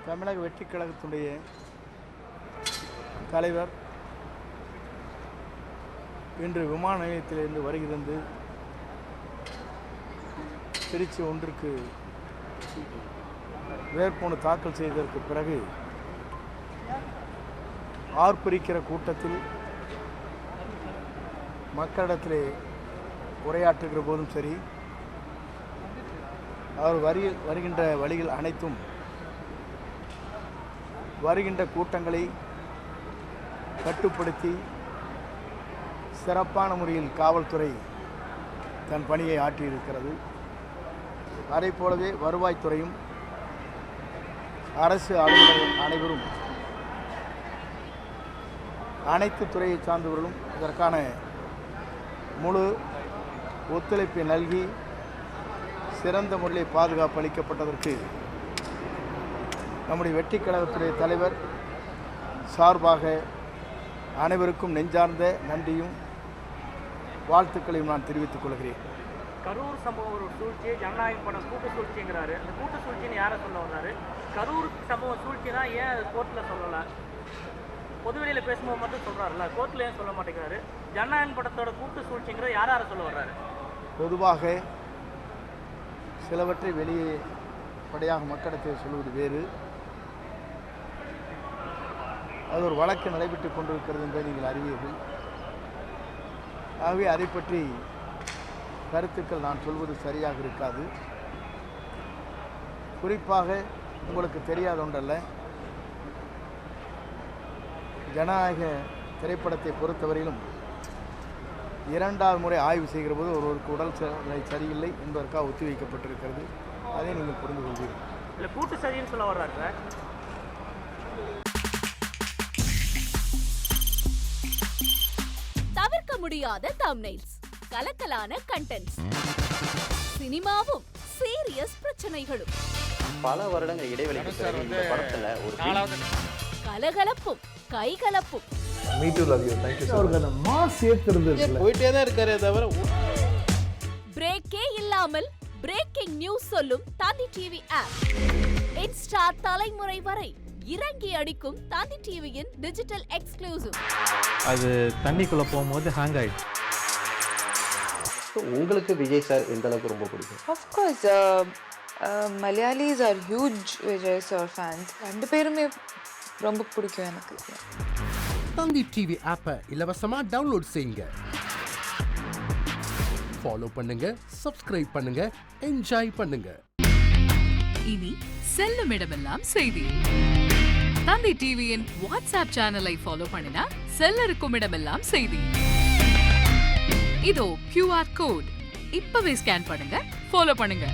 தமிழக வெற்றி கழகத்துடைய தலைவர் இன்று விமான நிலையத்திலிருந்து வருகை தந்து திருச்சி ஒன்றுக்கு வேட்புமனு தாக்கல் செய்ததற்கு பிறகு ஆர்ப்பரிக்கிற கூட்டத்தில் மக்களிடத்திலே உரையாற்றுகிற போதும் சரி, அவர் வருகின்ற வழிகள் அனைத்தும் வருகின்ற கூட்டங்களை கட்டுப்படுத்தி சிறப்பான முறையில் காவல்துறை தன் பணியை ஆற்றியிருக்கிறது. அதை போலவே வருவாய்த்துறையும் அரசு அலுவலர்கள் அனைவரும் அனைத்து துறையை சார்ந்தவர்களும் இதற்கான முழு ஒத்துழைப்பை நல்கி சிறந்த முறையில் பாதுகாப்பு அளிக்கப்பட்டதற்கு நம்முடைய வெற்றி கழகத்துடைய தலைவர் சார்பாக அனைவருக்கும் நெஞ்சார்ந்த நன்றியும் வாழ்த்துக்களையும் நான் தெரிவித்துக் கொள்கிறேன். கரூர் சம்பவம் ஒரு சூழ்ச்சியை ஜனநாயக படம் கூட்டு சூழ்ச்சிங்கிறாரு. அந்த கூட்டு சூழ்ச்சின்னு யாரை சொல்ல வர்றாரு? கரூர் சம்பவம் சூழ்ச்சினா ஏன் அது கோர்ட்டில் சொல்லலை? பொதுவெளியில் பேசும்போது மட்டும் சொல்கிறாருல்ல, கோர்ட்டில் ஏன் சொல்ல மாட்டேங்கிறாரு? ஜனநாயக படத்தோட கூட்டு சூழ்ச்சிங்கிறத யாரை சொல்ல வர்றாரு? பொதுவாக சிலவற்றை வெளியே படையாக மக்களிடத்தில் சொல்வது வேறு. அது ஒரு வழக்கு நடைபெற்றுக் கொண்டிருக்கிறது என்பதை நீங்கள் அறிவீர்கள். ஆகவே அதை பற்றி கருத்துக்கள் நான் சொல்வது சரியாக இருக்காது. குறிப்பாக உங்களுக்கு தெரியாத ஒன்றல்ல, ஜனநாயக திரைப்படத்தை பொறுத்தவரையிலும் இரண்டாவது முறை ஆய்வு செய்கிற போது ஒருவருக்கு உடல் நிலை சரியில்லை என்பதற்காக ஒத்திவைக்கப்பட்டிருக்கிறது. அதை நீங்கள் புரிந்து கொள்வீர்கள். இல்லை கூட்டு சரின்னு சொல்ல வர்றாரு சார். தவிர்க்க முடியாத தம்ப்நெயில்ஸ், கலக்கலான கண்டென்ட்ஸ், சினிமாவும் சீரியஸ் பிரச்சனைகளும், பல வருடங்கள் இடைவெளிக்கு பிறகு இந்த படத்துல ஒரு கலகலப்பும் கைகலப்பும். Me too, love you. Thank you so much. அவருக்கு அந்த மாஸ் ஏத்துறது போயிட்டே தான் இருக்காரே தவிர பிரேக்கே இல்லாமல் பிரேக்கிங் நியூஸ் சொல்லும் தந்தி டிவி ஆப். இன்ஸ்டா தலைமுறை வரை இறங்கி அடிக்கும் தந்தி டிவியின் டிஜிட்டல் எக்ஸ்க்ளூசிவ். அது தண்ணிக்குள்ள போகும்போது ஹேங் ஆயிடுச்சு. உங்களுக்கு விஜய் சார் எந்த அளவுக்கு ரொம்ப பிடிக்கும்? Of course, Malayalis are huge Vijay sir fans. ரெண்டு பேருமே ரொம்ப பிடிக்கும் எனக்கு. தந்தி டிவி ஆப்பை இலவசமா டவுன்லோட் செய்யுங்க. ஃபாலோ பண்ணுங்க, சப்ஸ்கிரைப் பண்ணுங்க, என்ஜாய் பண்ணுங்க. இனி செல்லும் இடமெல்லாம் செய்தி. தந்தி டிவியின் வாட்ஸ்அப் சேனலை ஃபாலோ பண்ணினா செல்ல இருக்கும் இடமெல்லாம் செய்தி. இதோ QR கோட் இப்பவே ஸ்கேன் பண்ணுங்க, ஃபாலோ பண்ணுங்க.